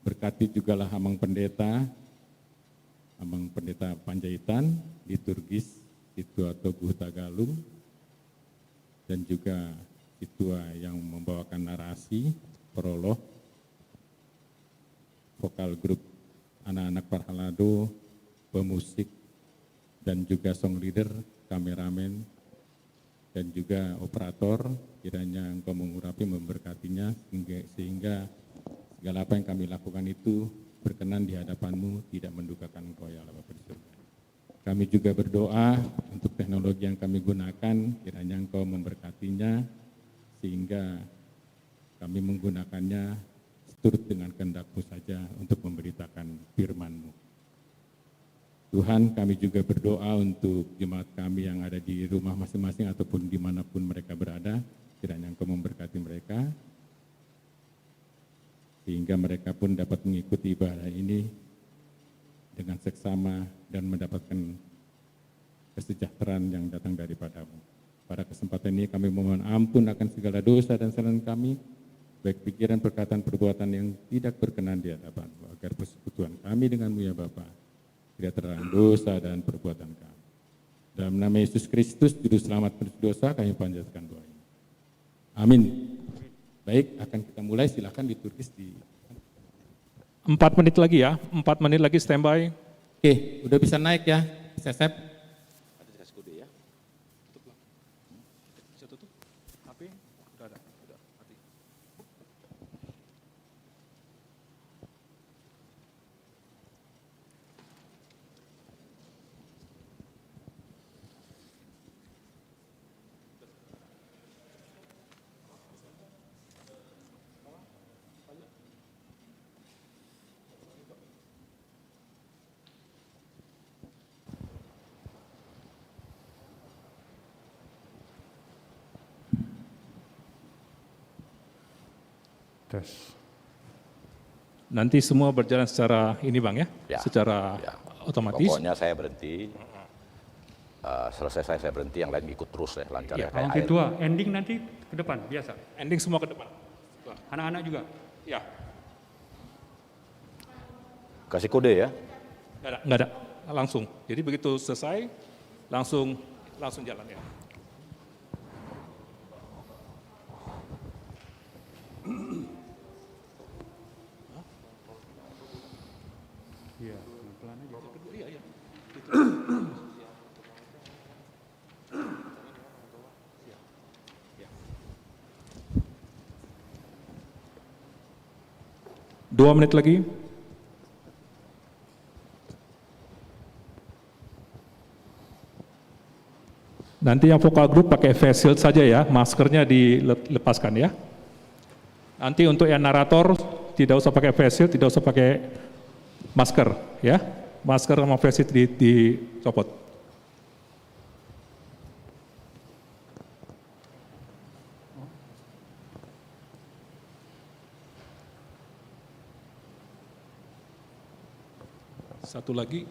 Berkati jugalah Amang Pendeta Panjaitan, liturgis Situa Toguh Tagalung, dan juga Situa yang membawakan narasi, prolog, vokal grup anak-anak Parhalado, pemusik, dan juga song leader, kameramen, dan juga operator. Kiranya Engkau mengurapi, memberkatinya, sehingga segala apa yang kami lakukan itu berkenan di hadapan-Mu, tidak mendukakan Engkau ya Allah Bapa di surga. Kami juga berdoa untuk teknologi yang kami gunakan, kiranya Engkau memberkatinya, sehingga kami menggunakannya seturut dengan kehendak-Mu saja untuk memberitakan firman-Mu. Tuhan, kami juga berdoa untuk jemaat kami yang ada di rumah masing-masing ataupun dimanapun mereka berada, kiranya Engkau memberkati mereka, sehingga mereka pun dapat mengikuti ibadah ini dengan seksama dan mendapatkan kesejahteraan yang datang daripada-Mu. Pada kesempatan ini kami memohon ampun akan segala dosa dan kesalahan kami, baik pikiran, perkataan, perbuatan yang tidak berkenan di hadapan-Mu, agar persekutuan kami dengan-Mu ya Bapa tidak terang dosa dan perbuatan kami. Dalam nama Yesus Kristus, Juru Selamat penutup dosa, kami panjatkan doa ini. Amin. Baik, akan kita mulai, silakan liturgis di 4 menit lagi ya, 4 menit lagi standby. Oke, udah bisa naik ya, Sesep. Ada dikasih kode ya. Tutup. Bisa tutup? HP? Udah ada. Udah, mati. Tes. Nanti semua berjalan secara ini Bang ya? Ya, Secara ya. otomatis. Pokoknya saya berhenti, selesai saya berhenti, yang lain ikut terus ya, lancar Ya. ya, kayak Oke, air. tua, ending nanti ke depan, biasa. Ending semua ke depan. Anak-anak juga. Ya. Kasih kode ya. Nggak ada. Langsung. Jadi begitu selesai, langsung jalan ya. Iya, pelan aja. Iya. Dua menit lagi. Nanti yang vokal group pakai face shield saja ya, maskernya dilepaskan ya. Nanti untuk yang narator tidak usah pakai face shield, tidak usah pakai masker ya. Masker sama face shield dicopot. Satu lagi.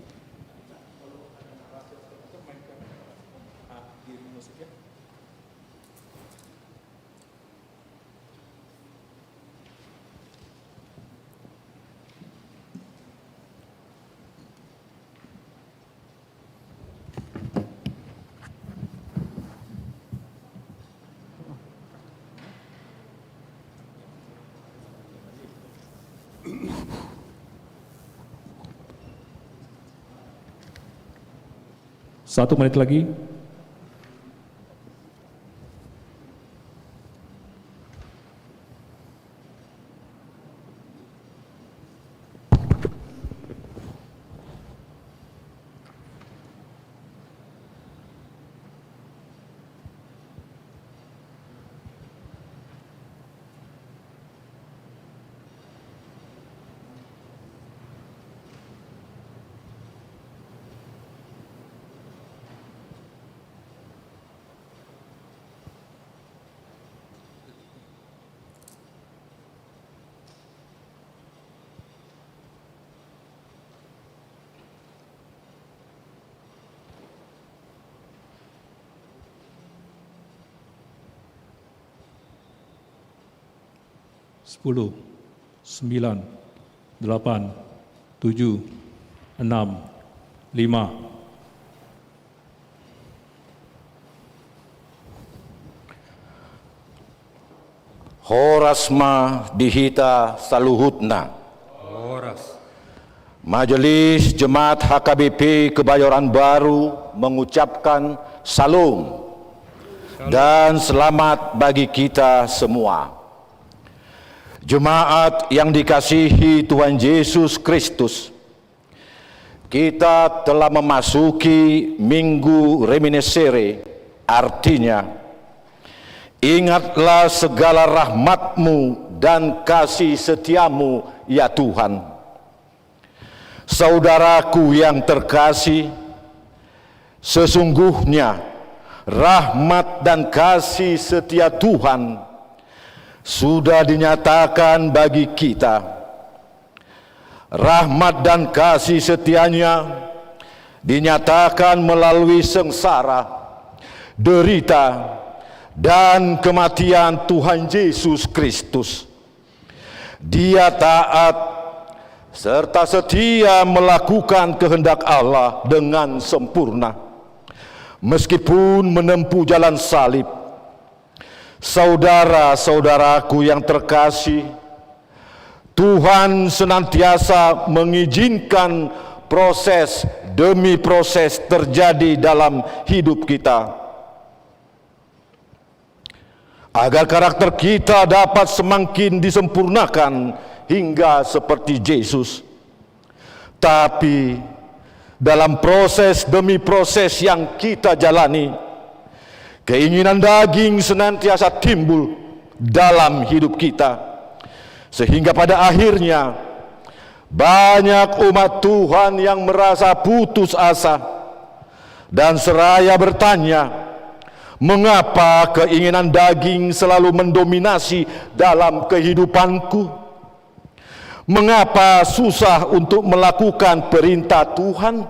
Satu menit lagi. Sepuluh, 9, 8, 7, 6, 5. Horasma dihita saluhutna. Horas. Majelis Jemaat HKBP Kebayoran Baru mengucapkan salam dan selamat bagi kita semua. Jemaat yang dikasihi Tuhan Yesus Kristus, kita telah memasuki Minggu Reminiscere, artinya ingatlah segala rahmat-Mu dan kasih setia-Mu, ya Tuhan. Saudaraku yang terkasih, sesungguhnya rahmat dan kasih setia Tuhan sudah dinyatakan bagi kita. Rahmat dan kasih setianya dinyatakan melalui sengsara, derita, dan kematian Tuhan Yesus Kristus. Dia taat serta setia melakukan kehendak Allah dengan sempurna, meskipun menempuh jalan salib. Saudara-saudaraku yang terkasih, Tuhan senantiasa mengizinkan proses demi proses terjadi dalam hidup kita, agar karakter kita dapat semakin disempurnakan hingga seperti Yesus. Tapi dalam proses demi proses yang kita jalani, keinginan daging senantiasa timbul dalam hidup kita, sehingga pada akhirnya banyak umat Tuhan yang merasa putus asa dan seraya bertanya, mengapa keinginan daging selalu mendominasi dalam kehidupanku? Mengapa susah untuk melakukan perintah Tuhan?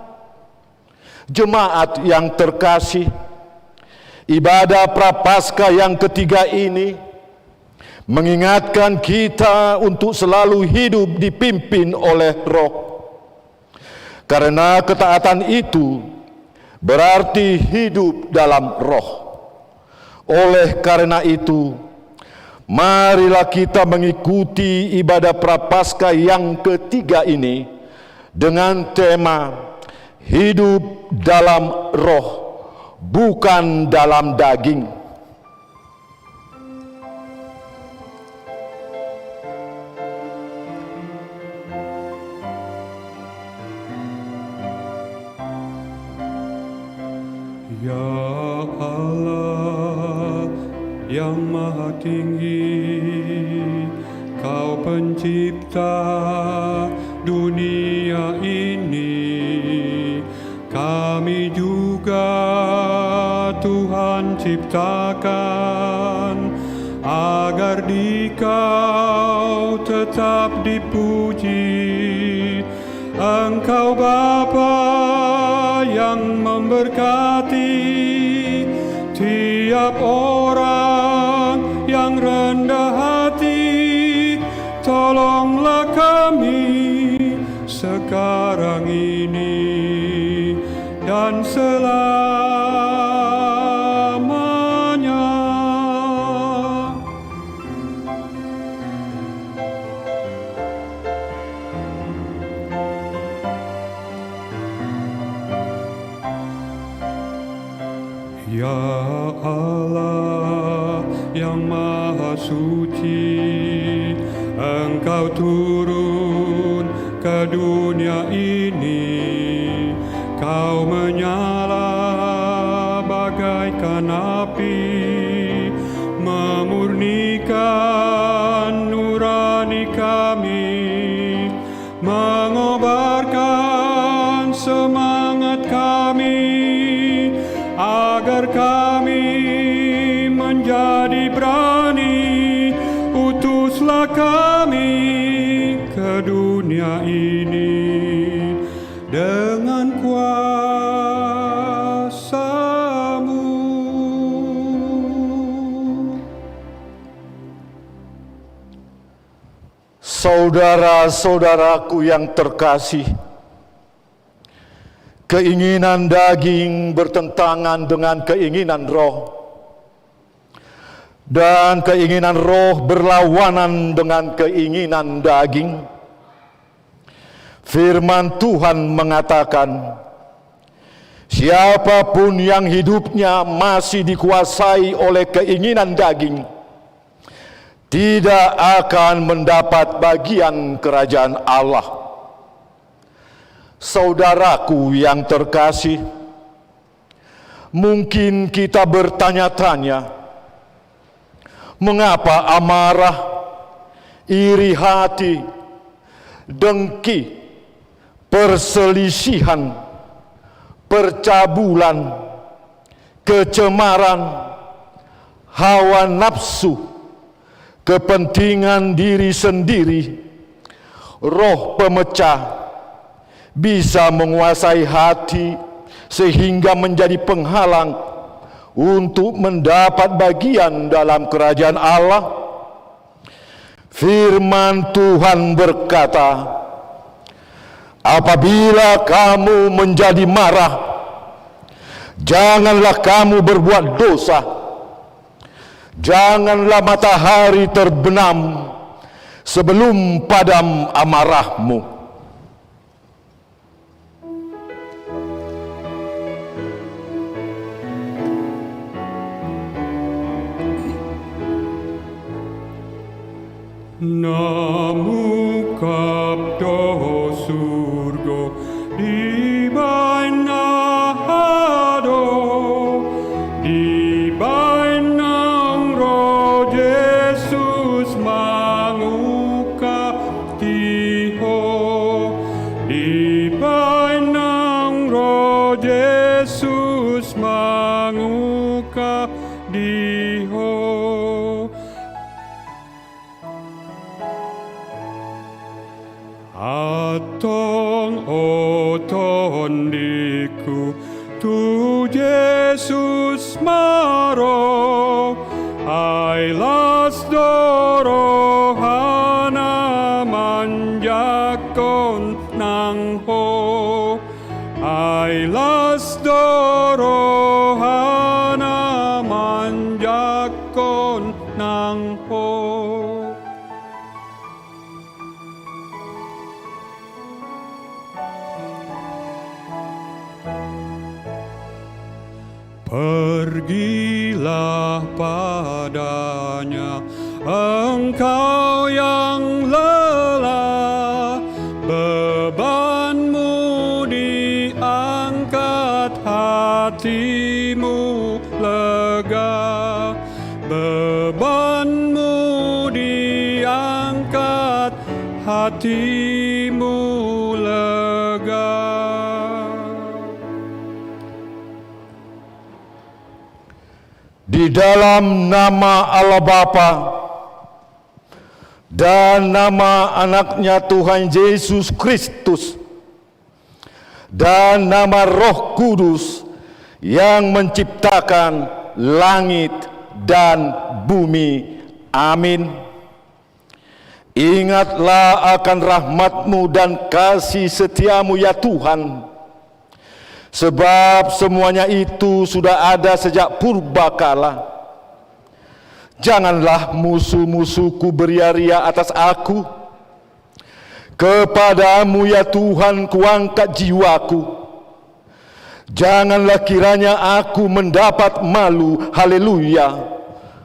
Jemaat yang terkasih, ibadah Prapaskah yang ketiga ini mengingatkan kita untuk selalu hidup dipimpin oleh Roh. Karena ketaatan itu berarti hidup dalam Roh. Oleh karena itu, marilah kita mengikuti ibadah Prapaskah yang ketiga ini dengan tema hidup dalam Roh, bukan dalam daging. Ya Allah yang Maha Tinggi, Kau pencipta dunia ini, kami juga Tuhan ciptakan agar di Kau tetap dipuji. Engkau Bapa yang memberkati tiap orang yang rendah hati. Tolonglah kami sekarang ini dan selamanya. Ya Allah yang Maha Suci, Engkau turun ke dunia ini, Kau menyala bagaikan api, memurnikan nurani kami, mengobarkan semangat kami, agar kami menjadi berani. Utuslah kami ke dunia ini dengan kuasa-Mu. Saudara-saudaraku yang terkasih, keinginan daging bertentangan dengan keinginan roh, dan keinginan roh berlawanan dengan keinginan daging. Firman Tuhan mengatakan, siapapun yang hidupnya masih dikuasai oleh keinginan daging tidak akan mendapat bagian kerajaan Allah. Saudaraku yang terkasih, mungkin kita bertanya-tanya, mengapa amarah, iri hati, dengki, perselisihan, percabulan, kecemaran, hawa nafsu, kepentingan diri sendiri, roh pemecah bisa menguasai hati sehingga menjadi penghalang untuk mendapat bagian dalam kerajaan Allah? Firman Tuhan berkata, apabila kamu menjadi marah, janganlah kamu berbuat dosa. Janganlah matahari terbenam sebelum padam amarahmu. Namu kapto surgo di baina hado di bainang roh Yesus manguka tiho di bainang roh Yesus manguka diho. Atong oton diku tu Yesus maro ailas doro hana manjakon nang ho ailas doro hana manjakon nang ho. Pergilah padanya, engkau yang lelah, bebanmu diangkat, hatimu lega. Bebanmu diangkat, hatimu lega. Di dalam nama Allah Bapa dan nama anaknya Tuhan Yesus Kristus dan nama Roh Kudus yang menciptakan langit dan bumi. Amin. Ingatlah akan rahmat-Mu dan kasih setia-Mu ya Tuhan, sebab semuanya itu sudah ada sejak purbakala. Janganlah musuh-musuhku beria-ria atas aku. Kepadamu ya Tuhan kuangkat jiwaku. Janganlah kiranya aku mendapat malu. Haleluya.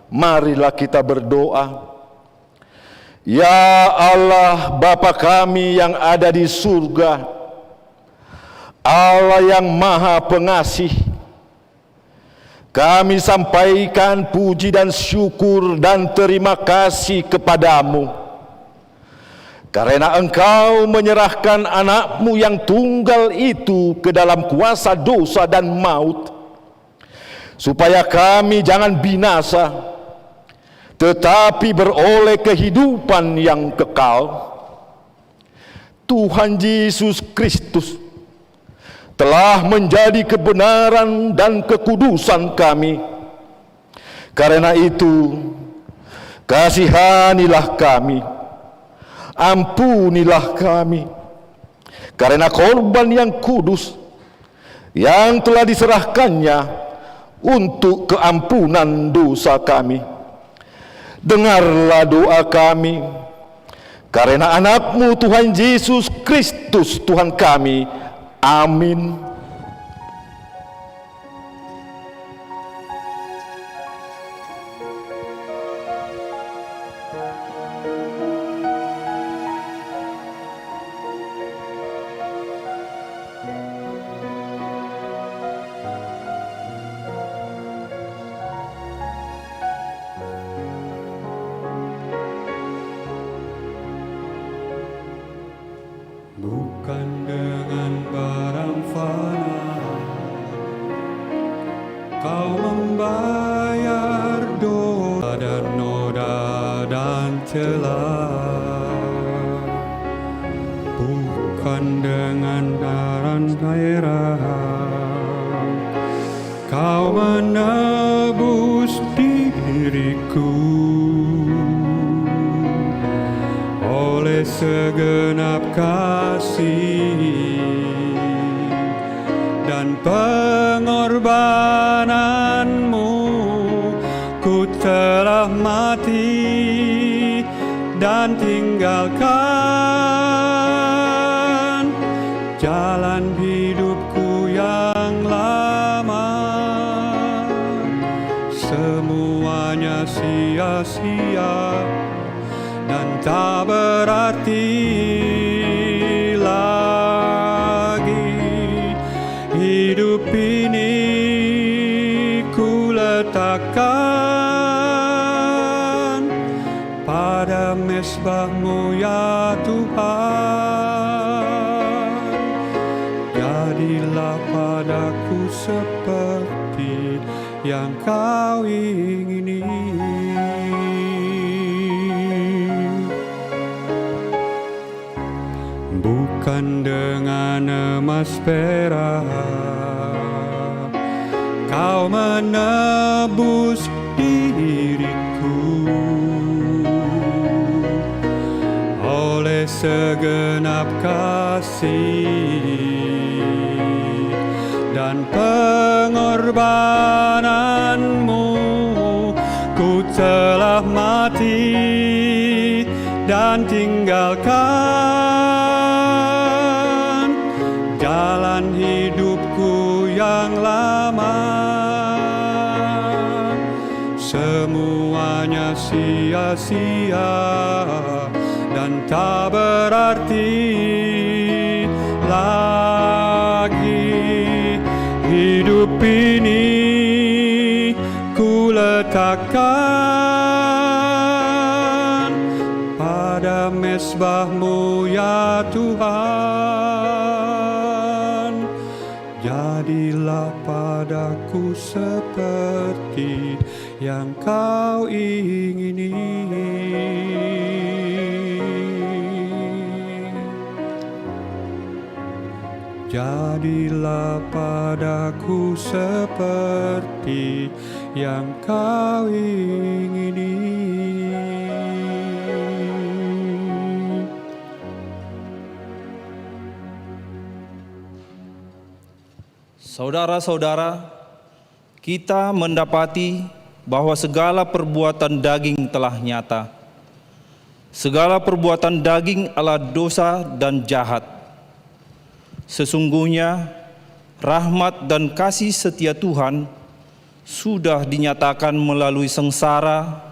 Marilah kita berdoa. Ya Allah Bapa kami yang ada di surga, Allah yang Maha Pengasih, kami sampaikan puji dan syukur dan terima kasih kepadamu karena Engkau menyerahkan anak-Mu yang tunggal itu ke dalam kuasa dosa dan maut, supaya kami jangan binasa, tetapi beroleh kehidupan yang kekal. Tuhan Yesus Kristus telah menjadi kebenaran dan kekudusan kami. Karena itu, kasihanilah kami, Ampunilah kami, karena korban yang kudus yang telah diserahkannya untuk keampunan dosa kami. Dengarlah doa kami, karena anak-Mu Tuhan Yesus Kristus Tuhan kami. Amin. Bukan dengan barang fana Kau membayar dosa dan noda dan celah. Bukan dengan darah Kau menebus diriku. Oleh segenap kasih dan pengorbananmu, ku telah mati dan tinggalkan jalan hidupku yang lama. Semuanya sia-sia dan tak berarti lagi. Hidup ini ku letakkan pada mezbah-Mu ya Tuhan. Jadilah padaku seperti yang Kau ingini. Bukan dengan emas perak Kau menebus diriku. Oleh segenap kasih dan pengorbananmu, ku telah mati dan tinggalkan jalan hidupku yang lama. Semuanya sia-sia dan tak berarti lagi. Hidup ini ku letakkan pada mezbah-Mu ya Tuhan. Jadilah padaku seperti yang Kau ingini. Jadilah padaku seperti yang Kau ingini. Saudara-saudara, kita mendapati bahwa segala perbuatan daging telah nyata. Segala perbuatan daging adalah dosa dan jahat. Sesungguhnya rahmat dan kasih setia Tuhan sudah dinyatakan melalui sengsara,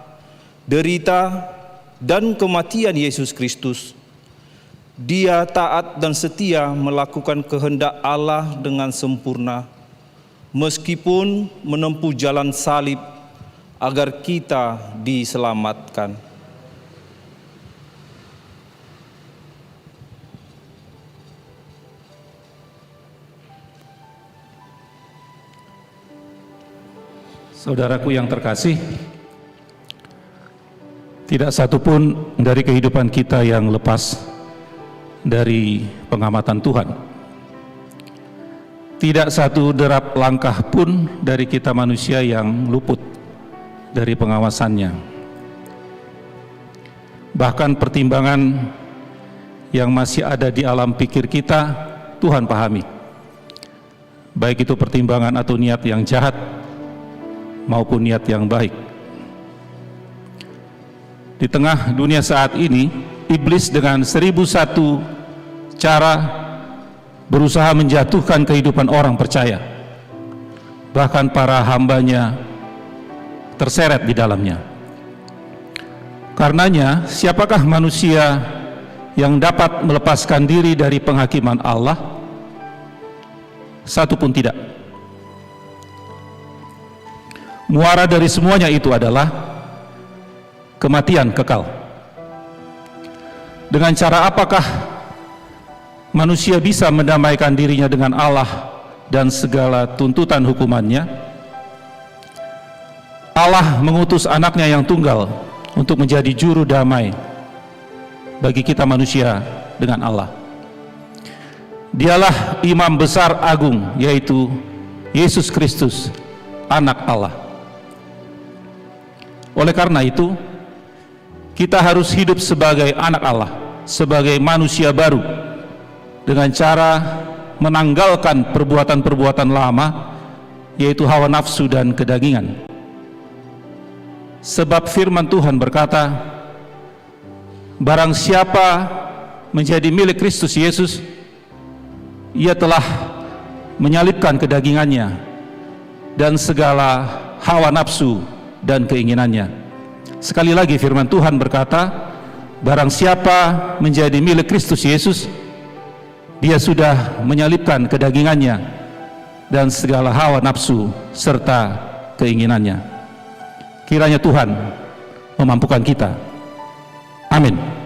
derita, dan kematian Yesus Kristus. Dia taat dan setia melakukan kehendak Allah dengan sempurna, meskipun menempuh jalan salib agar kita diselamatkan. Saudaraku yang terkasih, tidak satupun dari kehidupan kita yang lepas dari pengamatan Tuhan. Tidak satu derap langkah pun dari kita manusia yang luput dari pengawasannya. Bahkan pertimbangan yang masih ada di alam pikir kita, Tuhan pahami. Baik itu pertimbangan atau niat yang jahat maupun niat yang baik. Di tengah dunia saat ini, iblis dengan 1001 cara berusaha menjatuhkan kehidupan orang percaya. Bahkan para hambanya terseret di dalamnya. Karenanya, siapakah manusia yang dapat melepaskan diri dari penghakiman Allah? Satu pun tidak. Muara dari semuanya itu adalah kematian kekal. Dengan cara apakah manusia bisa mendamaikan dirinya dengan Allah dan segala tuntutan hukumannya? Allah mengutus anaknya yang tunggal untuk menjadi juru damai bagi kita manusia dengan Allah. Dialah imam besar agung, yaitu Yesus Kristus, anak Allah. Oleh karena itu, kita harus hidup sebagai anak Allah, sebagai manusia baru, dengan cara menanggalkan perbuatan-perbuatan lama, yaitu hawa nafsu dan kedagingan. Sebab firman Tuhan berkata, barang siapa menjadi milik Kristus Yesus, ia telah menyalibkan kedagingannya dan segala hawa nafsu dan keinginannya. Sekali lagi firman Tuhan berkata, barang siapa menjadi milik Kristus Yesus, dia sudah menyalibkan kedagingannya dan segala hawa nafsu serta keinginannya. Kiranya Tuhan memampukan kita. Amin.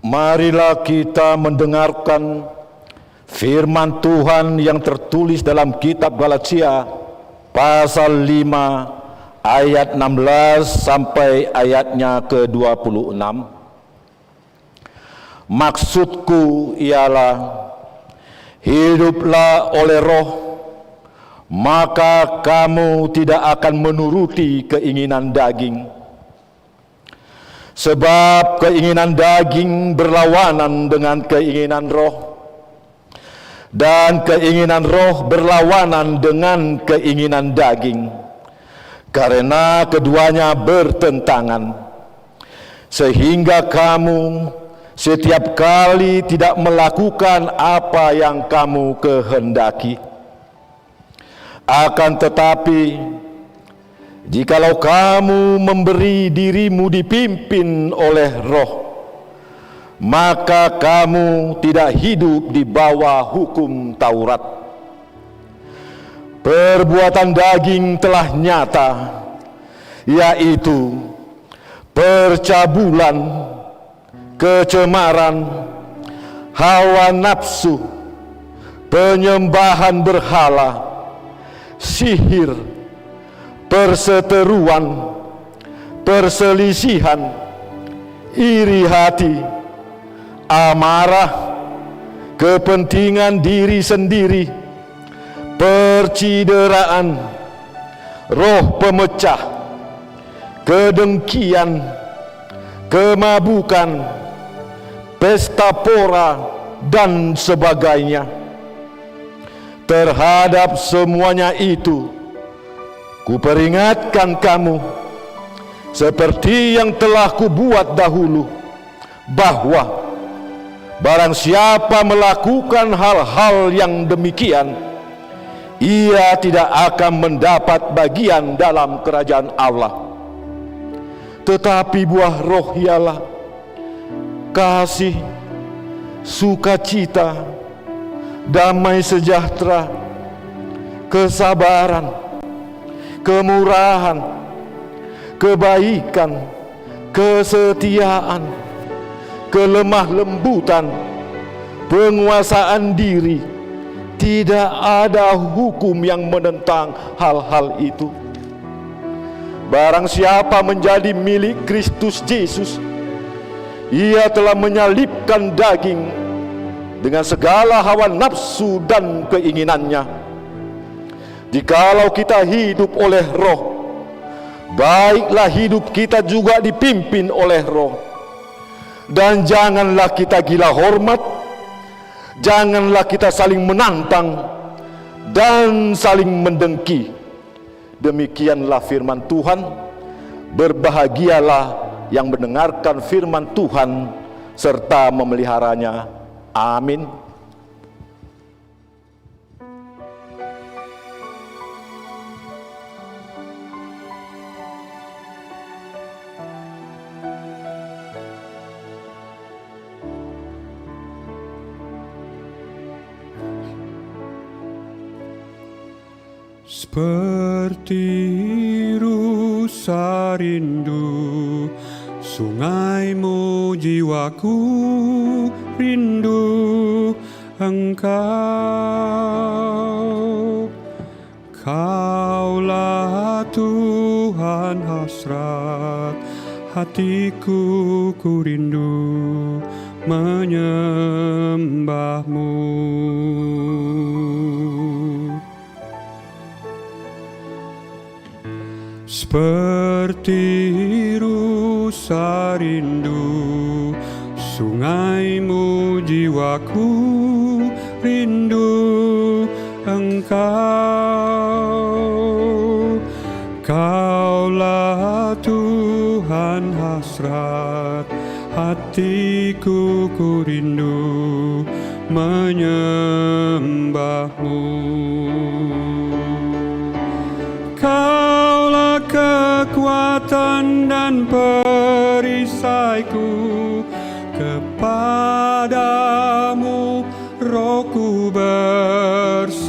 Marilah kita mendengarkan firman Tuhan yang tertulis dalam kitab Galatia pasal 5 ayat 16 sampai ayatnya ke-26. Maksudku ialah hiduplah oleh Roh, maka kamu tidak akan menuruti keinginan daging. Sebab keinginan daging berlawanan dengan keinginan Roh, dan keinginan Roh berlawanan dengan keinginan daging, karena keduanya bertentangan. Sehingga kamu setiap kali tidak melakukan apa yang kamu kehendaki. Akan tetapi, jikalau kamu memberi dirimu dipimpin oleh Roh, maka kamu tidak hidup di bawah hukum Taurat. Perbuatan daging telah nyata, yaitu percabulan, kecemaran, hawa nafsu, penyembahan berhala, sihir, perseteruan, perselisihan, iri hati, amarah, kepentingan diri sendiri, percideraan, roh pemecah, kedengkian, kemabukan, pesta pora, dan sebagainya. Terhadap semuanya itu, kuperingatkan kamu, seperti yang telah kubuat dahulu, bahwa barang siapa melakukan hal-hal yang demikian, ia tidak akan mendapat bagian dalam kerajaan Allah. Tetapi buah Roh ialah kasih, sukacita, damai sejahtera, kesabaran, kemurahan, kebaikan, kesetiaan, kelemah lembutan, penguasaan diri. Tidak ada hukum yang menentang hal-hal itu. Barang siapa menjadi milik Kristus Yesus, ia telah menyalibkan daging dengan segala hawa nafsu dan keinginannya. Jikalau kita hidup oleh Roh, baiklah hidup kita juga dipimpin oleh Roh. Dan janganlah kita gila hormat, janganlah kita saling menantang dan saling mendengki. Demikianlah firman Tuhan. Berbahagialah yang mendengarkan firman Tuhan serta memeliharanya. Amin. Seperti rusa rindu sungaimu, jiwaku rindu Engkau. Kaulah Tuhan hasrat hatiku, ku rindu menyembahmu. Seperti rusa rindu sungaimu, jiwaku rindu Engkau. Kaulah Tuhan hasrat hatiku, ku rindu menyembahmu. Kaulah kekuatan dan perisaiku, kepadamu rohku berserah.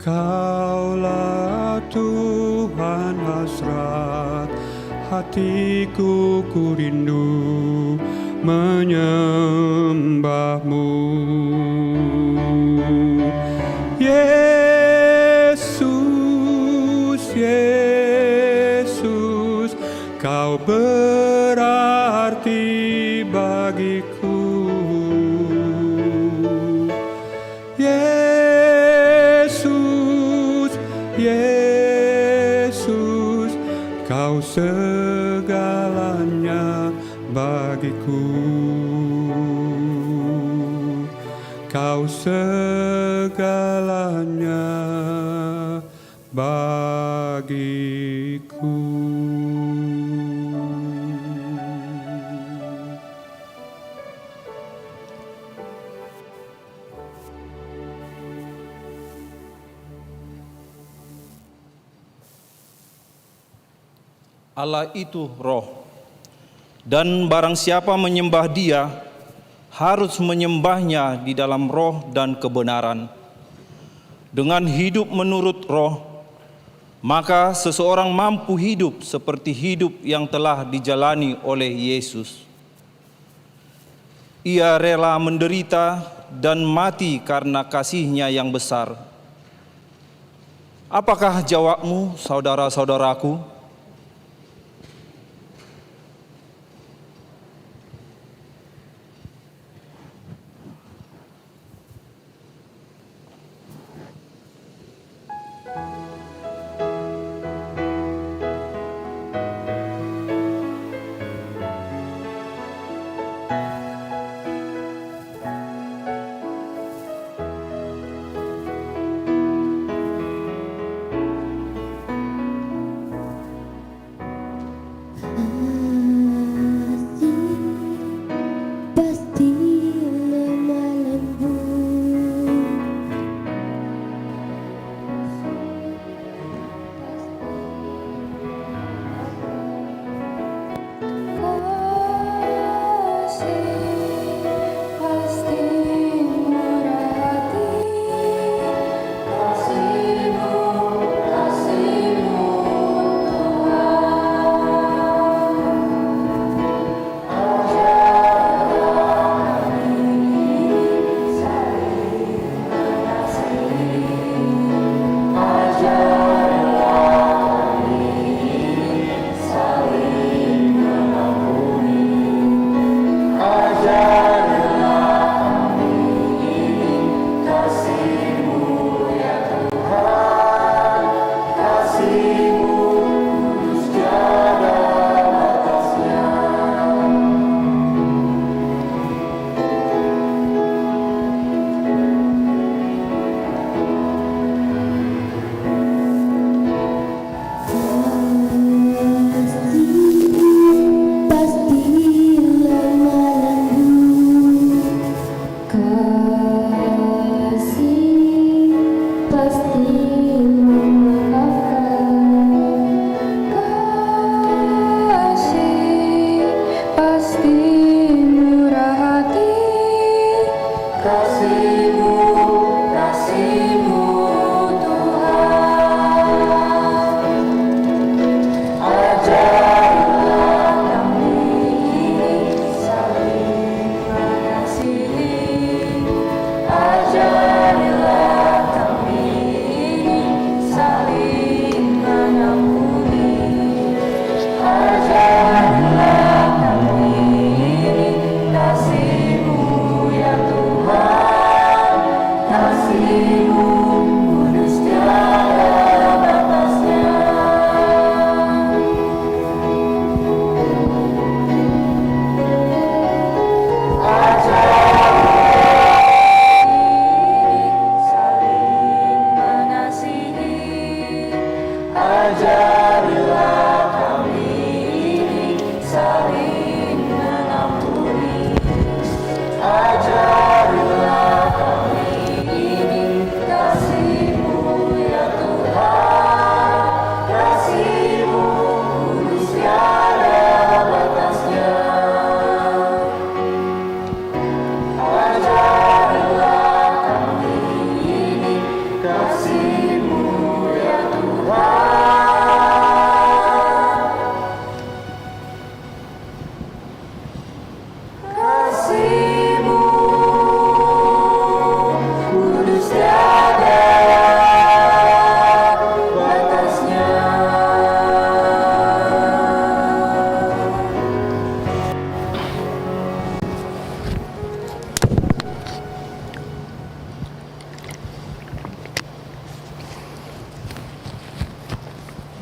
Kaulah Tuhan hasrat hatiku, ku rindu menyembahmu. Yesus, Yesus, Kau berada bagiku. Yesus, Yesus, Kau segalanya bagiku. Kau segalanya bagiku. Allah itu roh, dan barang siapa menyembah Dia harus menyembahnya di dalam roh dan kebenaran. Dengan hidup menurut roh, maka seseorang mampu hidup seperti hidup yang telah dijalani oleh Yesus. Ia rela menderita dan mati karena kasih-Nya yang besar. Apakah jawabmu, saudara-saudaraku?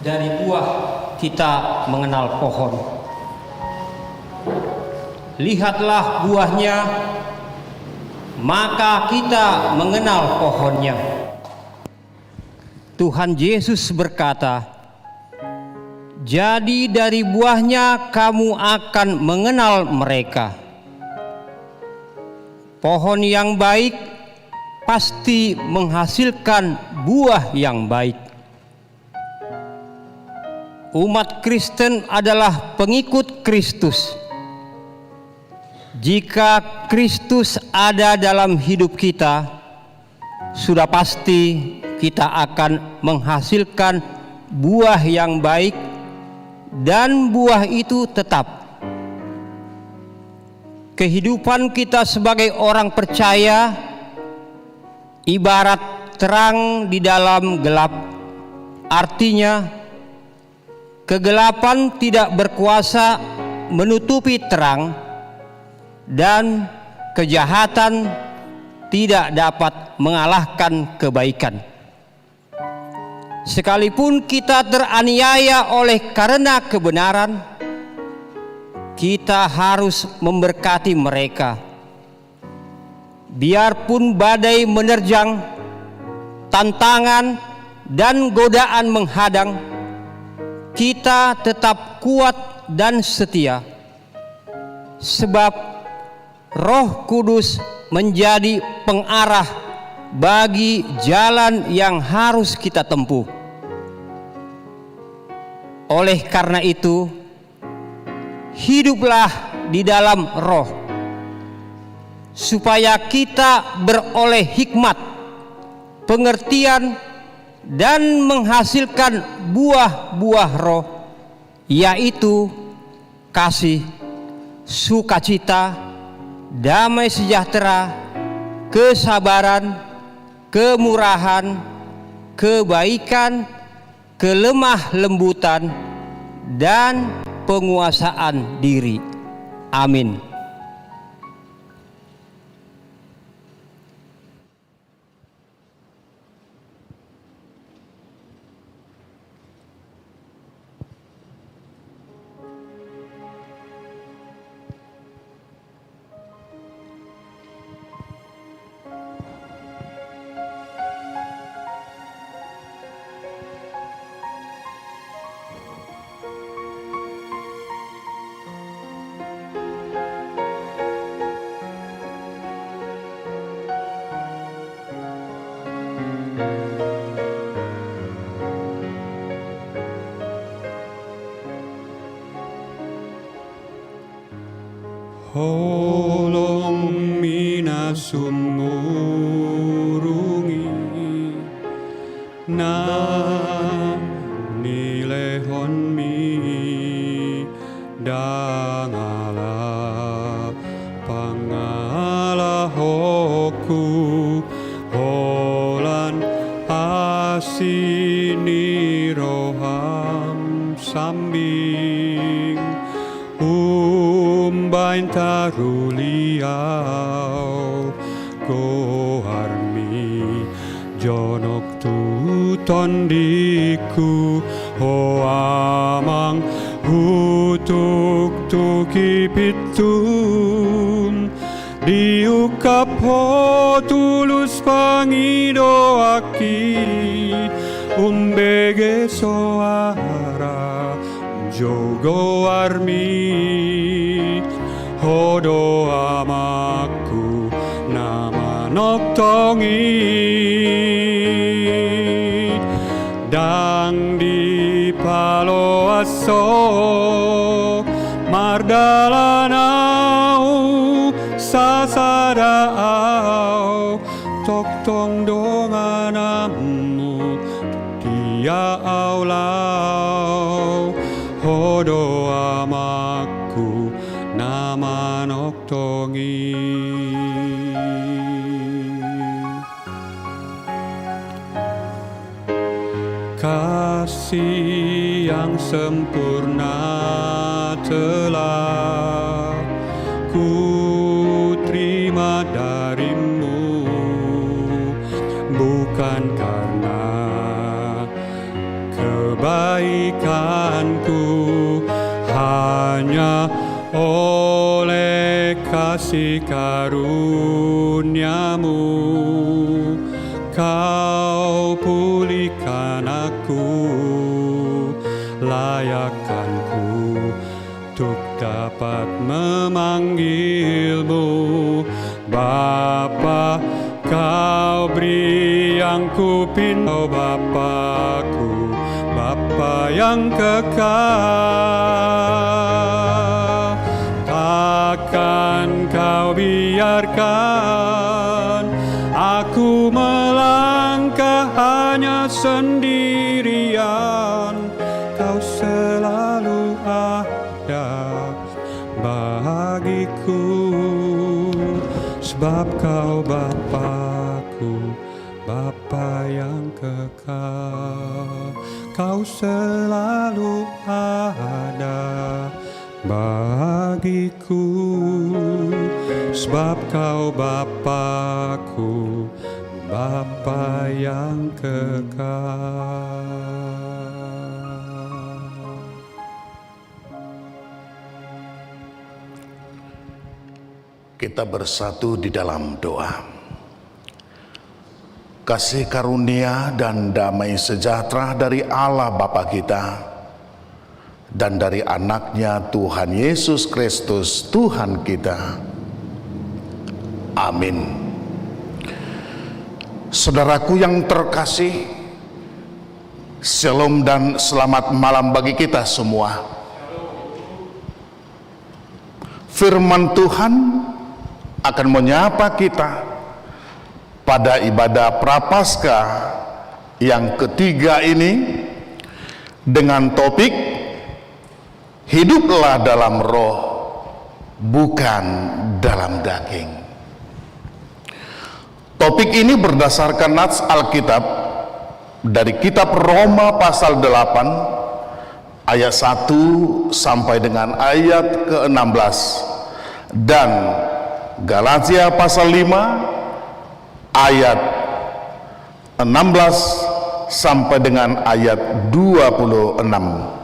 dari buah kita mengenal pohon. Lihatlah buahnya, maka kita mengenal pohonnya. Tuhan Yesus berkata, jadi dari buahnya kamu akan mengenal mereka. Pohon yang baik pasti menghasilkan buah yang baik. Umat Kristen adalah pengikut Kristus. Jika Kristus ada dalam hidup kita, sudah pasti kita akan menghasilkan buah yang baik, dan buah itu tetap. Kehidupan kita sebagai orang percaya ibarat terang di dalam gelap. Artinya, kegelapan tidak berkuasa menutupi terang, dan kejahatan tidak dapat mengalahkan kebaikan. Sekalipun kita teraniaya oleh karena kebenaran, kita harus memberkati mereka. Biarpun badai menerjang, tantangan dan godaan menghadang, kita tetap kuat dan setia, sebab Roh Kudus menjadi pengarah bagi jalan yang harus kita tempuh. Oleh karena itu, hiduplah di dalam Roh, supaya kita beroleh hikmat, pengertian, dan menghasilkan buah-buah Roh, yaitu kasih, sukacita, damai sejahtera, kesabaran, kemurahan, kebaikan, kelemah lembutan, dan penguasaan diri. Amin. Holong mina sumurungi na nilehon mi dangala pangala hoku holan asini roham sambing umbain taruliau goharmi jonok tuton diku ho amang hutuk tuki pitum diukap ho tulus pangidoaki umbege soara jogo armi hodo amaku nama noktongi dang di palo aso mardalanau sasadaau tok tong donganamu dia aulau hodo amaku nama noktongi kasih yang sempurna telah ku terima darimu bukan karena kebaikan oleh kasih karuniamu Kau pulihkan aku, layakkanku untuk dapat memanggilmu Bapa. Kau beri yang ku pinta, Bapakku, Bapa yang kekal. Takkan kau biarkan aku melangkah hanya sendirian. Kau selalu ada bagiku, sebab kau Bapakku, Bapa yang kekal. Kau selalu ada bagiku, sebab kau Bapakku, Bapa yang kekal. Kita bersatu di dalam doa. Kasih karunia dan damai sejahtera dari Allah Bapa kita dan dari anaknya Tuhan Yesus Kristus Tuhan kita. Amin. Saudaraku yang terkasih, shalom dan selamat malam bagi kita semua. Firman Tuhan akan menyapa kita pada ibadah Prapaskah yang ketiga ini dengan topik hiduplah dalam roh, bukan dalam daging. Topik ini berdasarkan nats Alkitab dari kitab Roma pasal 8 ayat 1 sampai dengan ayat ke-16 dan Galatia pasal 5 ayat 16 sampai dengan ayat 26.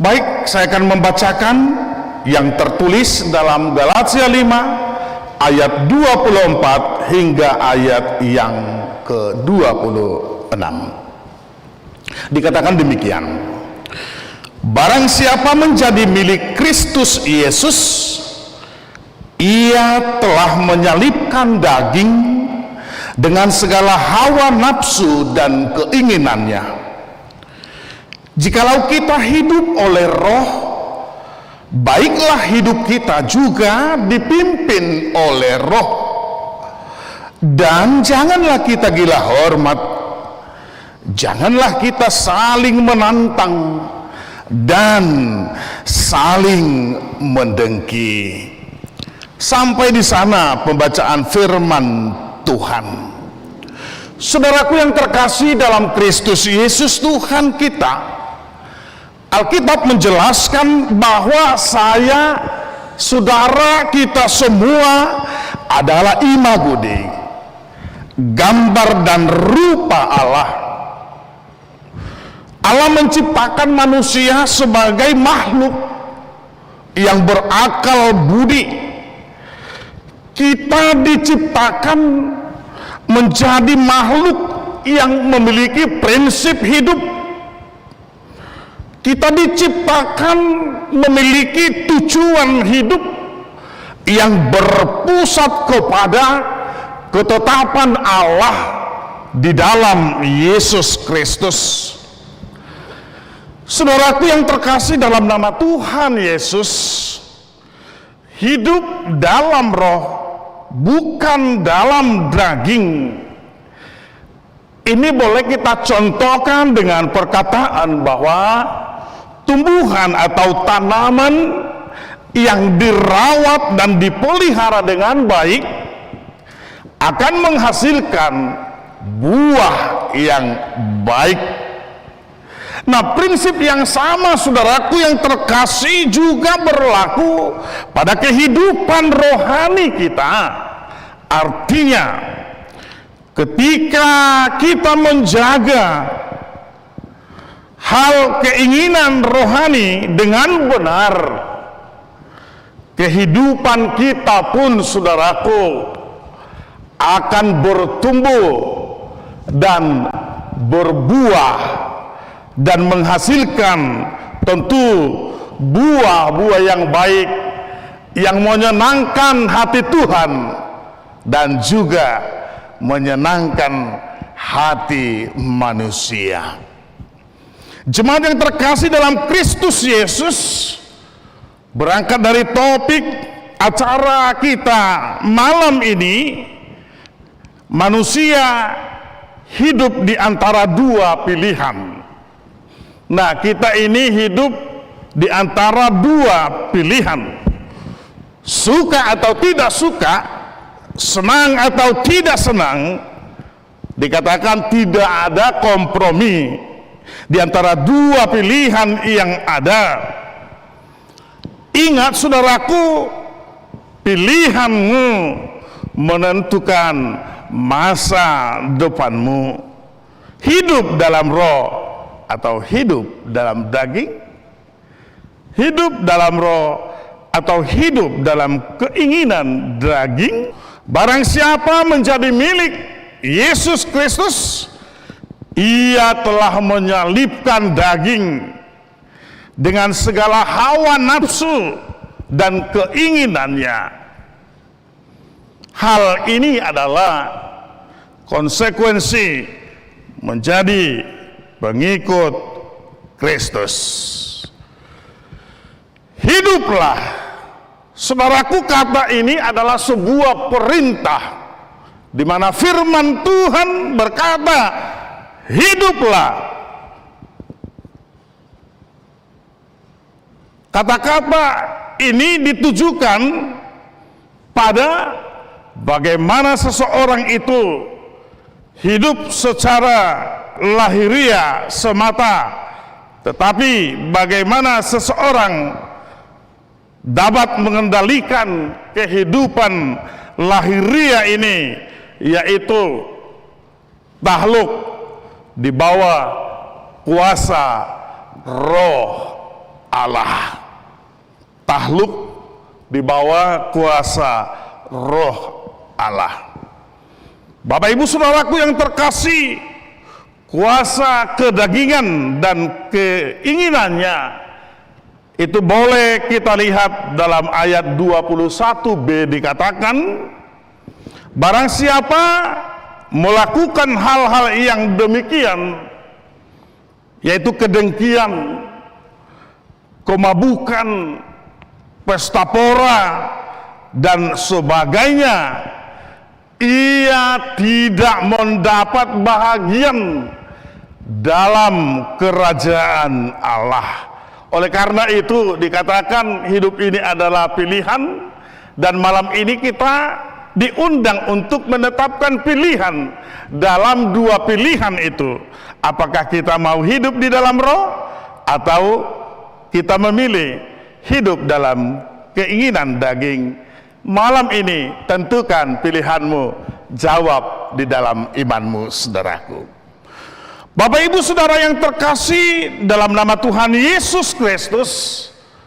Baik, saya akan membacakan yang tertulis dalam Galatia 5 ayat 24 hingga ayat yang ke-26. Dikatakan demikian: barang siapa menjadi milik Kristus Yesus, ia telah menyalibkan daging dengan segala hawa nafsu dan keinginannya. Jikalau kita hidup oleh roh, baiklah hidup kita juga dipimpin oleh roh. Dan janganlah kita gila hormat, janganlah kita saling menantang dan saling mendengki. Sampai di sana pembacaan firman Tuhan. Saudaraku yang terkasih dalam Kristus Yesus Tuhan kita, Alkitab menjelaskan bahwa saya, saudara, kita semua adalah imago Dei, gambar dan rupa Allah. Allah menciptakan manusia sebagai makhluk yang berakal budi. Kita diciptakan menjadi makhluk yang memiliki prinsip hidup. Kita diciptakan memiliki tujuan hidup yang berpusat kepada ketetapan Allah di dalam Yesus Kristus. Saudaraku yang terkasih dalam nama Tuhan Yesus, hidup dalam roh, bukan dalam daging. Ini boleh kita contohkan dengan perkataan bahwa tumbuhan atau tanaman yang dirawat dan dipelihara dengan baik akan menghasilkan buah yang baik. Nah, prinsip yang sama, saudaraku yang terkasih, juga berlaku pada kehidupan rohani kita. Artinya, ketika kita menjaga hal keinginan rohani dengan benar, kehidupan kita pun, saudaraku, akan bertumbuh dan berbuah dan menghasilkan tentu buah-buah yang baik yang menyenangkan hati Tuhan dan juga menyenangkan hati manusia. Jemaat yang terkasih dalam Kristus Yesus, berangkat dari topik acara kita malam ini, manusia hidup di antara dua pilihan. Nah, kita ini hidup di antara dua pilihan. Suka atau tidak suka, senang atau tidak senang, dikatakan tidak ada kompromi di antara dua pilihan yang ada. Ingat saudaraku, pilihanmu menentukan masa depanmu. Hidup dalam roh atau hidup dalam daging, hidup dalam roh atau hidup dalam keinginan daging. Barang siapa menjadi milik Yesus Kristus, ia telah menyalibkan daging dengan segala hawa nafsu dan keinginannya. Hal ini adalah konsekuensi menjadi pengikut Kristus. Hiduplah, saudaraku, kata ini adalah sebuah perintah di mana firman Tuhan berkata, hiduplah. Kata-kata ini ditujukan pada bagaimana seseorang itu hidup secara lahiriah semata, tetapi bagaimana seseorang dapat mengendalikan kehidupan lahiriah ini, yaitu tahluk di bawah kuasa Roh Allah. Tahluk di bawah kuasa Roh Allah. Bapak Ibu saudaraku yang terkasih, kuasa kedagingan dan keinginannya itu boleh kita lihat dalam ayat 21b, dikatakan, barang siapa melakukan hal-hal yang demikian, yaitu kedengkian, kemabukan, pesta pora, dan sebagainya, ia tidak mendapat bahagian dalam kerajaan Allah. Oleh karena itu dikatakan hidup ini adalah pilihan, dan malam ini kita diundang untuk menetapkan pilihan dalam dua pilihan itu. Apakah kita mau hidup di dalam roh atau kita memilih hidup dalam keinginan daging? Malam ini tentukan pilihanmu, jawab di dalam imanmu, saudaraku. Bapak Ibu saudara yang terkasih dalam nama Tuhan Yesus Kristus,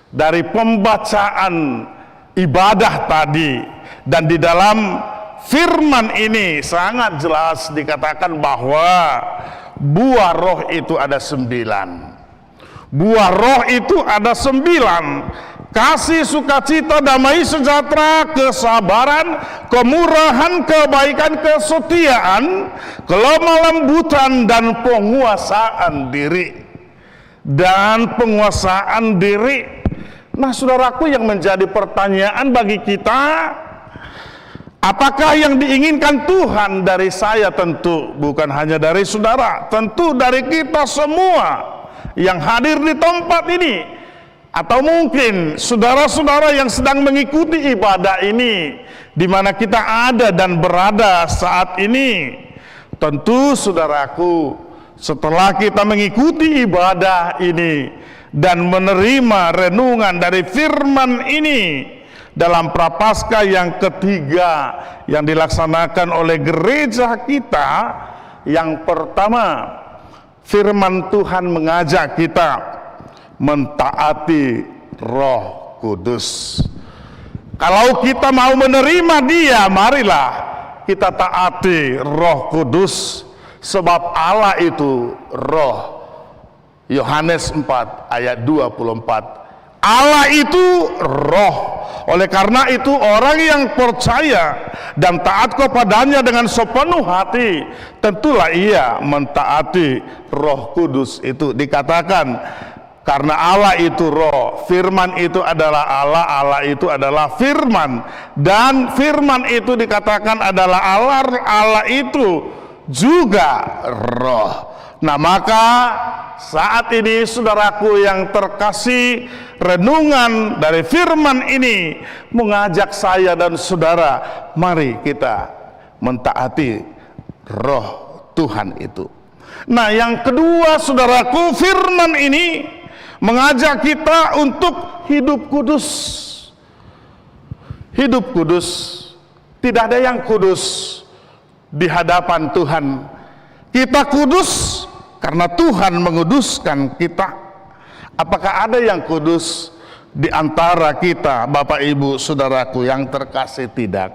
dari pembacaan ibadah tadi dan di dalam firman ini sangat jelas dikatakan bahwa buah roh itu ada 9. Buah roh itu ada 9. Kasih, sukacita, damai sejahtera, kesabaran, kemurahan, kebaikan, kesetiaan, kelemah lembutan, dan penguasaan diri. Dan penguasaan diri. Nah saudaraku, yang menjadi pertanyaan bagi kita, apakah yang diinginkan Tuhan dari saya? Tentu bukan hanya dari saudara, tentu dari kita semua yang hadir di tempat ini, atau mungkin saudara-saudara yang sedang mengikuti ibadah ini di mana kita ada dan berada saat ini. Tentu saudaraku, setelah kita mengikuti ibadah ini dan menerima renungan dari firman ini dalam Prapaskah yang ketiga yang dilaksanakan oleh gereja kita, yang pertama firman Tuhan mengajak kita mentaati Roh Kudus. Kalau kita mau menerima Dia, marilah kita taati Roh Kudus, sebab Allah itu roh. Yohanes 4 ayat 24. Allah itu roh. Oleh karena itu orang yang percaya dan taat kepadanya dengan sepenuh hati, tentulah ia mentaati Roh Kudus itu. Dikatakan karena Allah itu roh, firman itu adalah Allah, Allah itu adalah firman, dan firman itu dikatakan adalah Allah, Allah itu juga roh. Nah, maka saat ini saudaraku yang terkasih, renungan dari firman ini mengajak saya dan saudara, mari kita mentaati roh Tuhan itu. Nah, yang kedua saudaraku, firman ini mengajak kita untuk hidup kudus. Hidup kudus. Tidak ada yang kudus di hadapan Tuhan. Kita kudus karena Tuhan menguduskan kita. Apakah ada yang kudus di antara kita, Bapak Ibu Saudaraku yang terkasih? Tidak.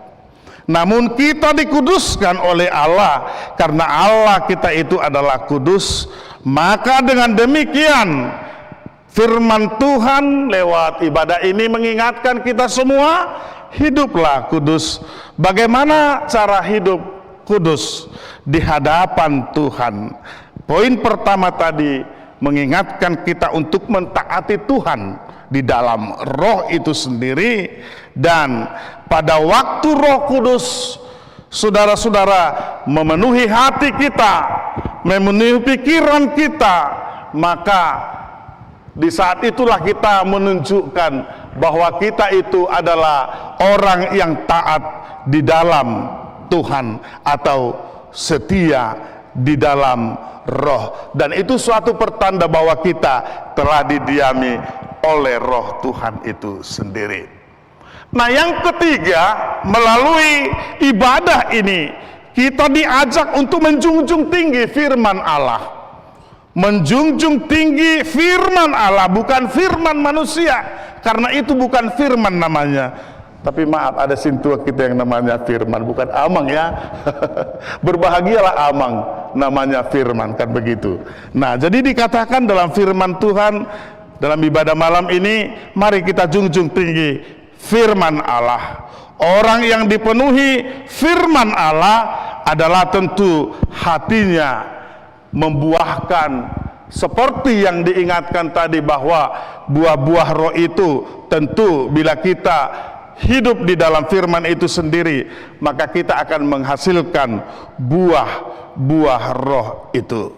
Namun kita dikuduskan oleh Allah, karena Allah kita itu adalah kudus. Maka dengan demikian firman Tuhan lewat ibadah ini mengingatkan kita semua, hiduplah kudus. Bagaimana cara hidup kudus di hadapan Tuhan? Poin pertama tadi mengingatkan kita untuk mentaati Tuhan di dalam roh itu sendiri. Dan pada waktu Roh Kudus, saudara-saudara, memenuhi hati kita, memenuhi pikiran kita, maka di saat itulah kita menunjukkan bahwa kita itu adalah orang yang taat di dalam Tuhan atau setia di dalam roh. Dan itu suatu pertanda bahwa kita telah didiami oleh roh Tuhan itu sendiri. Nah, yang ketiga, melalui ibadah ini kita diajak untuk menjunjung tinggi firman Allah. Menjunjung tinggi firman Allah, bukan firman manusia, karena itu bukan firman namanya. Tapi maaf, ada sintua kita yang namanya firman, bukan amang ya. Berbahagialah amang namanya firman, kan begitu. Nah, jadi dikatakan dalam firman Tuhan dalam ibadah malam ini, mari kita junjung tinggi firman Allah. Orang yang dipenuhi firman Allah adalah tentu hatinya membuahkan seperti yang diingatkan tadi, bahwa buah-buah roh itu tentu bila kita hidup di dalam firman itu sendiri, maka kita akan menghasilkan buah-buah roh itu.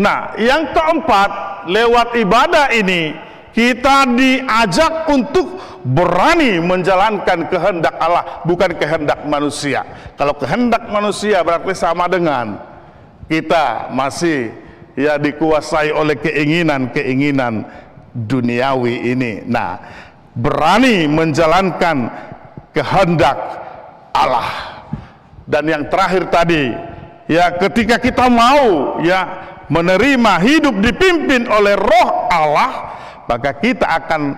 Nah, yang keempat, lewat ibadah ini kita diajak untuk berani menjalankan kehendak Allah, bukan kehendak manusia. Kalau kehendak manusia berarti sama dengan kita masih ya dikuasai oleh keinginan-keinginan duniawi ini. Nah, berani menjalankan kehendak Allah. Dan yang terakhir tadi, ya, ketika kita mau ya menerima hidup dipimpin oleh roh Allah, maka kita akan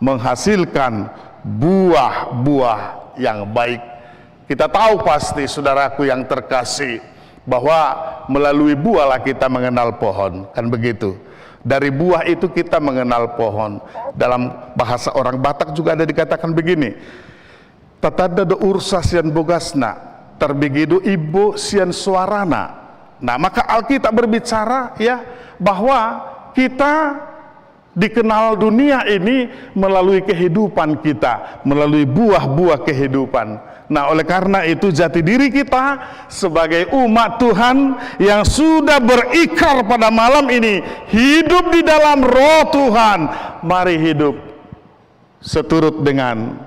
menghasilkan buah-buah yang baik. Kita tahu pasti, saudaraku yang terkasih, bahwa melalui buahlah kita mengenal pohon, kan begitu. Dari buah itu kita mengenal pohon. Dalam bahasa orang Batak juga ada dikatakan begini, tatada do ursa sian bogasna, terbigidu ibu sian suarana. Nah, maka Alkitab berbicara ya bahwa kita dikenal dunia ini melalui kehidupan kita, melalui buah-buah kehidupan. Nah, oleh karena itu jati diri kita sebagai umat Tuhan yang sudah berikrar pada malam ini hidup di dalam roh Tuhan, mari hidup seturut dengan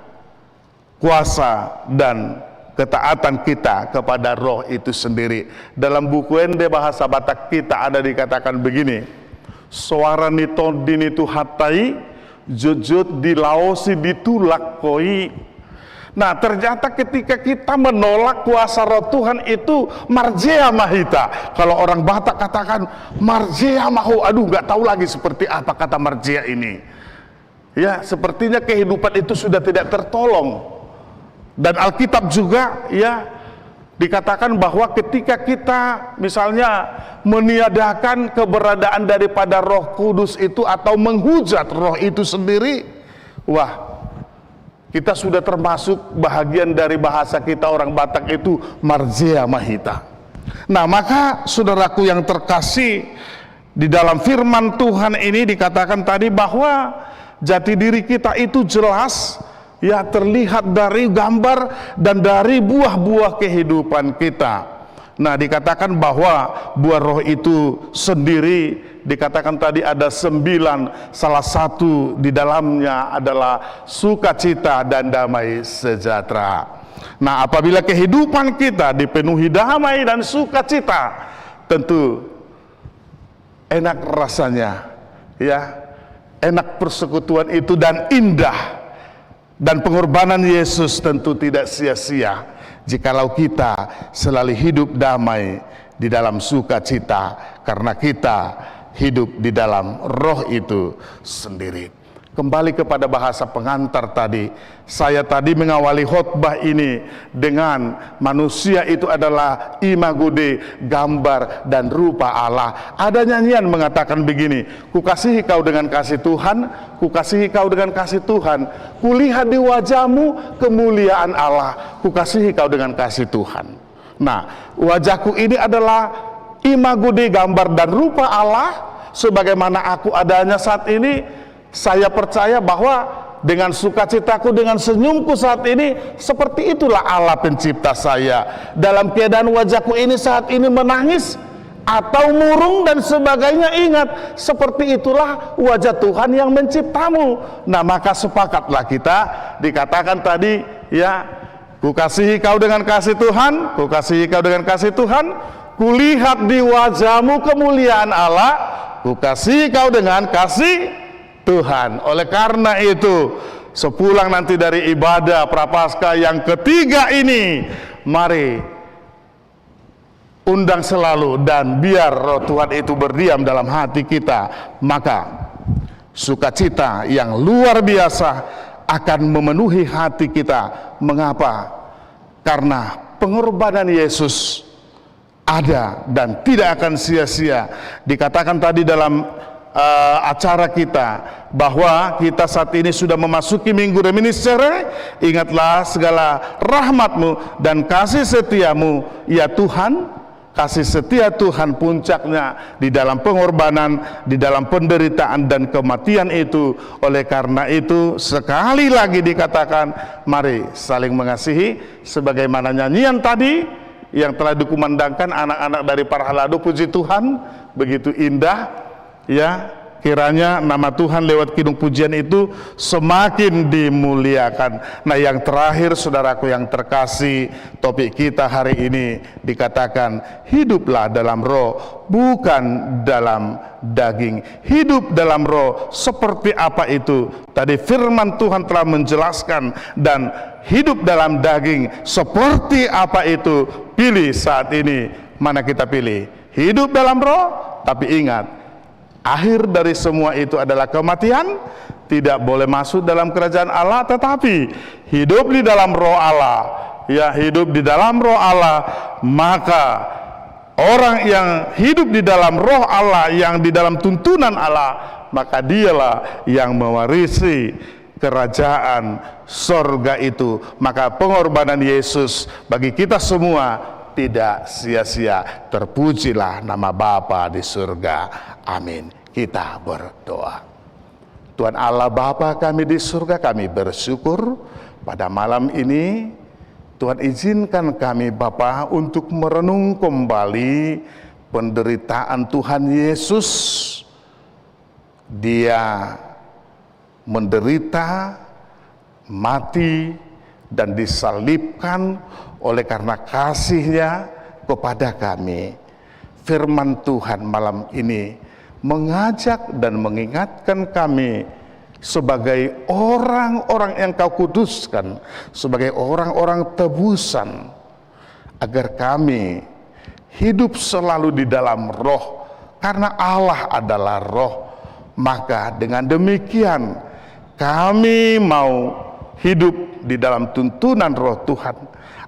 kuasa dan ketaatan kita kepada roh itu sendiri. Dalam buku Ende bahasa Batak kita ada dikatakan begini, suara nitodin itu hatai, jujut dilaosi ditulak koi. Nah, ternyata ketika kita menolak kuasa roh Tuhan itu marjea mahita. Kalau orang Batak katakan marjea mahu, aduh nggak tahu lagi seperti apa kata marjea ini. Ya, sepertinya kehidupan itu sudah tidak tertolong. Dan Alkitab juga ya dikatakan bahwa ketika kita misalnya meniadakan keberadaan daripada Roh Kudus itu atau menghujat Roh itu sendiri, wah, kita sudah termasuk bahagian dari bahasa kita orang Batak itu marjea mahita. Nah, maka saudaraku yang terkasih, di dalam firman Tuhan ini dikatakan tadi bahwa jati diri kita itu jelas ya terlihat dari gambar dan dari buah-buah kehidupan kita. Nah, dikatakan bahwa buah roh itu sendiri dikatakan tadi ada 9, salah satu di dalamnya adalah sukacita dan damai sejahtera. Nah, apabila kehidupan kita dipenuhi damai dan sukacita, tentu enak rasanya, ya, enak persekutuan itu dan indah. Dan pengorbanan Yesus tentu tidak sia-sia jikalau kita selalu hidup damai di dalam sukacita, karena kita hidup di dalam roh itu sendiri. Kembali kepada bahasa pengantar tadi, saya tadi mengawali khotbah ini dengan manusia itu adalah imago Dei, gambar dan rupa Allah. Ada nyanyian mengatakan begini, kukasihi kau dengan kasih Tuhan, kukasihi kau dengan kasih Tuhan, kulihat di wajahmu kemuliaan Allah, kukasihi kau dengan kasih Tuhan. Nah, wajahku ini adalah imago Dei, gambar dan rupa Allah, sebagaimana aku adanya saat ini. Saya percaya bahwa dengan sukacitaku, dengan senyumku saat ini, seperti itulah Allah pencipta saya. Dalam keadaan wajahku ini saat ini menangis atau murung dan sebagainya, ingat, seperti itulah wajah Tuhan yang menciptamu. Nah, maka sepakatlah kita, dikatakan tadi ya, kukasihi kau dengan kasih Tuhan, kukasihi kau dengan kasih Tuhan, kulihat di wajahmu kemuliaan Allah, kukasihi kau dengan kasih Tuhan. Oleh karena itu, sepulang nanti dari ibadah Prapaskah yang ketiga ini, mari undang selalu dan biar roh Tuhan itu berdiam dalam hati kita. Maka sukacita yang luar biasa akan memenuhi hati kita. Mengapa? Karena pengorbanan Yesus ada dan tidak akan sia-sia. Dikatakan tadi dalam acara kita bahwa kita saat ini sudah memasuki minggu reminiscere. Ingatlah segala rahmat-Mu dan kasih setiamu ya Tuhan. Kasih setia Tuhan puncaknya di dalam pengorbanan, di dalam penderitaan dan kematian itu. Oleh karena itu sekali lagi dikatakan, mari saling mengasihi sebagaimana nyanyian tadi yang telah dikumandangkan anak-anak dari Parhalado. Puji Tuhan, begitu indah. Ya, kiranya nama Tuhan lewat kidung pujian itu semakin dimuliakan. Nah, yang terakhir saudaraku yang terkasih, topik kita hari ini dikatakan hiduplah dalam roh, bukan dalam daging. Hidup dalam roh seperti apa itu? Tadi firman Tuhan telah menjelaskan. Dan hidup dalam daging seperti apa itu? Pilih saat ini, mana kita pilih? Hidup dalam roh, tapi ingat, akhir dari semua itu adalah kematian. Tidak boleh masuk dalam kerajaan Allah, tetapi hidup di dalam roh Allah. Ya, hidup di dalam roh Allah. Maka orang yang hidup di dalam roh Allah, yang di dalam tuntunan Allah, maka dialah yang mewarisi kerajaan sorga itu. Maka pengorbanan Yesus bagi kita semua tidak sia-sia. Terpujilah nama Bapa di surga. Amin. Kita berdoa. Tuhan Allah Bapa kami di surga, kami bersyukur pada malam ini Tuhan izinkan kami Bapa untuk merenung kembali penderitaan Tuhan Yesus. Dia menderita, mati, dan disalibkan oleh karena kasih-Nya kepada kami. Firman Tuhan malam ini mengajak dan mengingatkan kami sebagai orang-orang yang Kau kuduskan, sebagai orang-orang tebusan, agar kami hidup selalu di dalam roh, karena Allah adalah roh. Maka dengan demikian kami mau hidup di dalam tuntunan Roh Tuhan,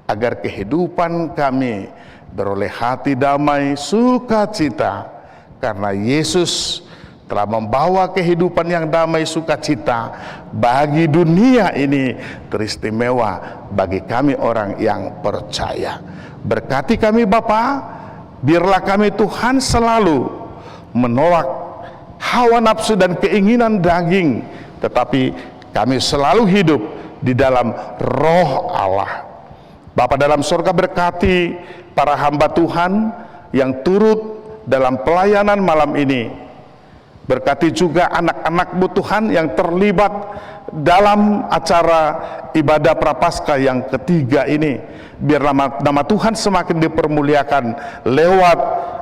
agar kehidupan kami beroleh hati damai, sukacita, karena Yesus telah membawa kehidupan yang damai sukacita bagi dunia ini, teristimewa bagi kami orang yang percaya. Berkati kami Bapa, biarlah kami Tuhan selalu menolak hawa nafsu dan keinginan daging, tetapi kami selalu hidup di dalam Roh Allah. Bapa dalam surga, berkati para hamba Tuhan yang turut dalam pelayanan malam ini. Berkati juga anak-anak-Mu Tuhan yang terlibat dalam acara ibadah Prapaskah yang ketiga ini. Biar nama Tuhan semakin dipermuliakan lewat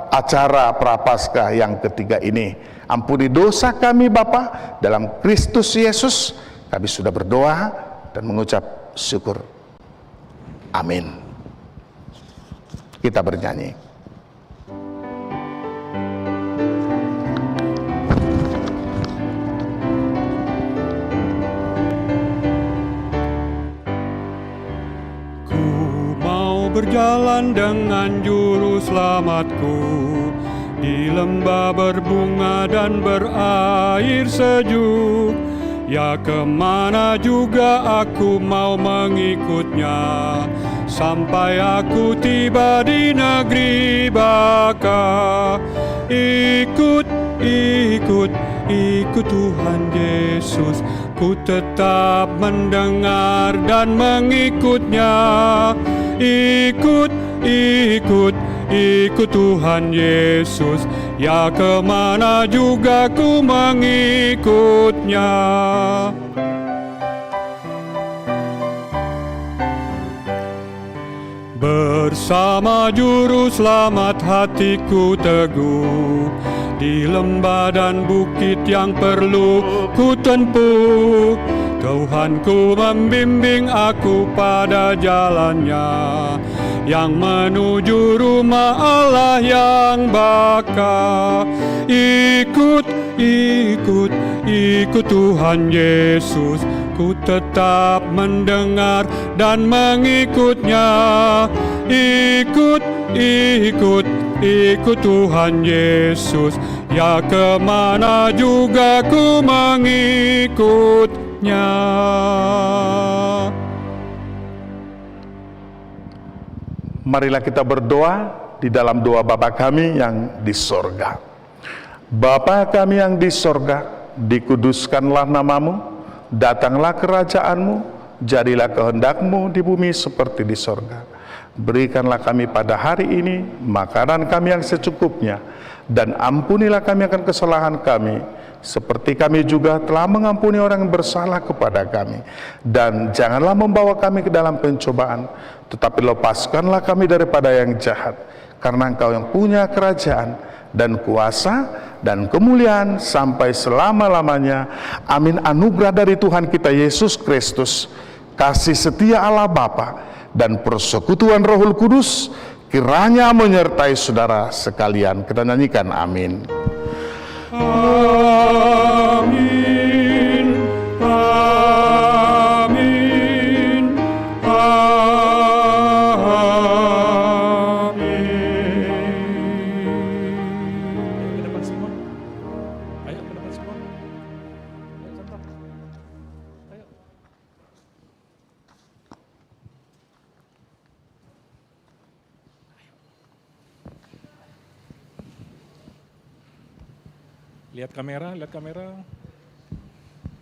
acara Prapaskah yang ketiga ini. Ampuni dosa kami Bapa, dalam Kristus Yesus kami sudah berdoa dan mengucap syukur. Amin. Kita bernyanyi. Berjalan dengan juru selamatku di lembah berbunga dan berair sejuk. Ya, kemana juga aku mau mengikutnya, sampai aku tiba di negeri baka. Ikut, ikut, ikut Tuhan Yesus, ku tetap mendengar dan mengikutnya. Ikut, ikut, ikut Tuhan Yesus, ya kemana juga ku mengikutnya. Bersama juru selamat hatiku teguh, di lembah dan bukit yang perlu ku tempuh. Tuhanku membimbing aku pada jalannya, yang menuju rumah Allah yang baka. Ikut, ikut, ikut Tuhan Yesus, ku tetap mendengar dan mengikutnya. Ikut, ikut, ikut Tuhan Yesus, ya kemana juga ku mengikutnya. Marilah kita berdoa di dalam doa Bapa kami yang di sorga. Bapa kami yang di sorga, dikuduskanlah namamu, datanglah kerajaanmu, jadilah kehendak-Mu di bumi seperti di sorga. Berikanlah kami pada hari ini makanan kami yang secukupnya, dan ampunilah kami akan kesalahan kami, seperti kami juga telah mengampuni orang yang bersalah kepada kami. Dan janganlah membawa kami ke dalam pencobaan, tetapi lepaskanlah kami daripada yang jahat. Karena Engkau yang punya kerajaan dan kuasa dan kemuliaan sampai selama-lamanya. Amin. Anugerah dari Tuhan kita Yesus Kristus, kasih setia Allah Bapa, dan persekutuan Rohul Kudus kiranya menyertai saudara sekalian. Kita nyanyikan amin. Amin, amin, amin. Ke depan semua. Ayo ke depan semua. Ayo contoh. Ayo. Lihat kamera, lihat kamera.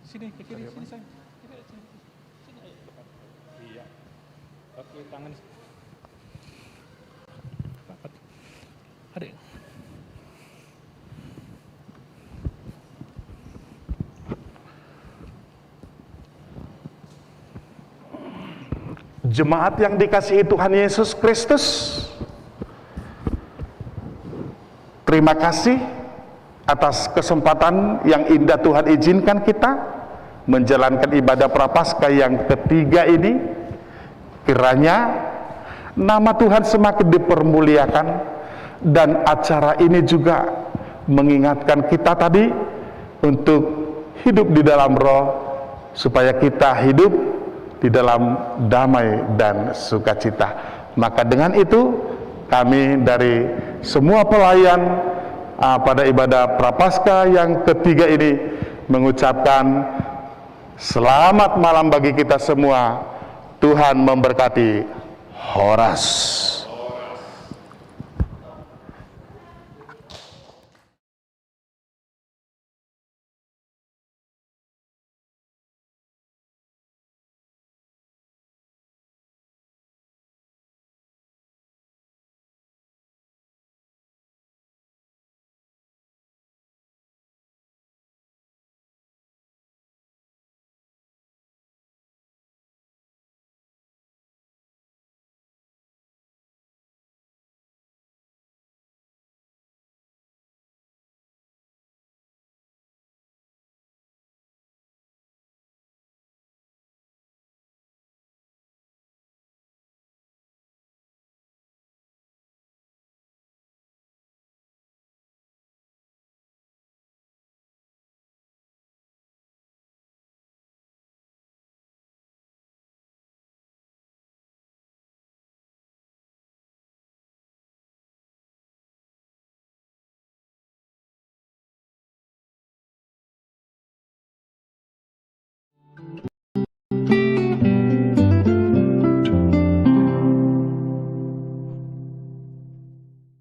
Sini, ke kiri, sini sayang. Sini, ayo ke depan. Iya. Oke, tangan. Rapat. Adik. Jemaat yang dikasihi Tuhan Yesus Kristus, terima kasih atas kesempatan yang indah Tuhan izinkan kita menjalankan ibadah Prapaskah yang ketiga ini. Kiranya nama Tuhan semakin dipermuliakan, dan acara ini juga mengingatkan kita tadi untuk hidup di dalam Roh, supaya kita hidup di dalam damai dan sukacita. Maka dengan itu kami dari semua pelayan pada ibadah Prapaskah yang ketiga ini mengucapkan selamat malam bagi kita semua. Tuhan memberkati. Horas.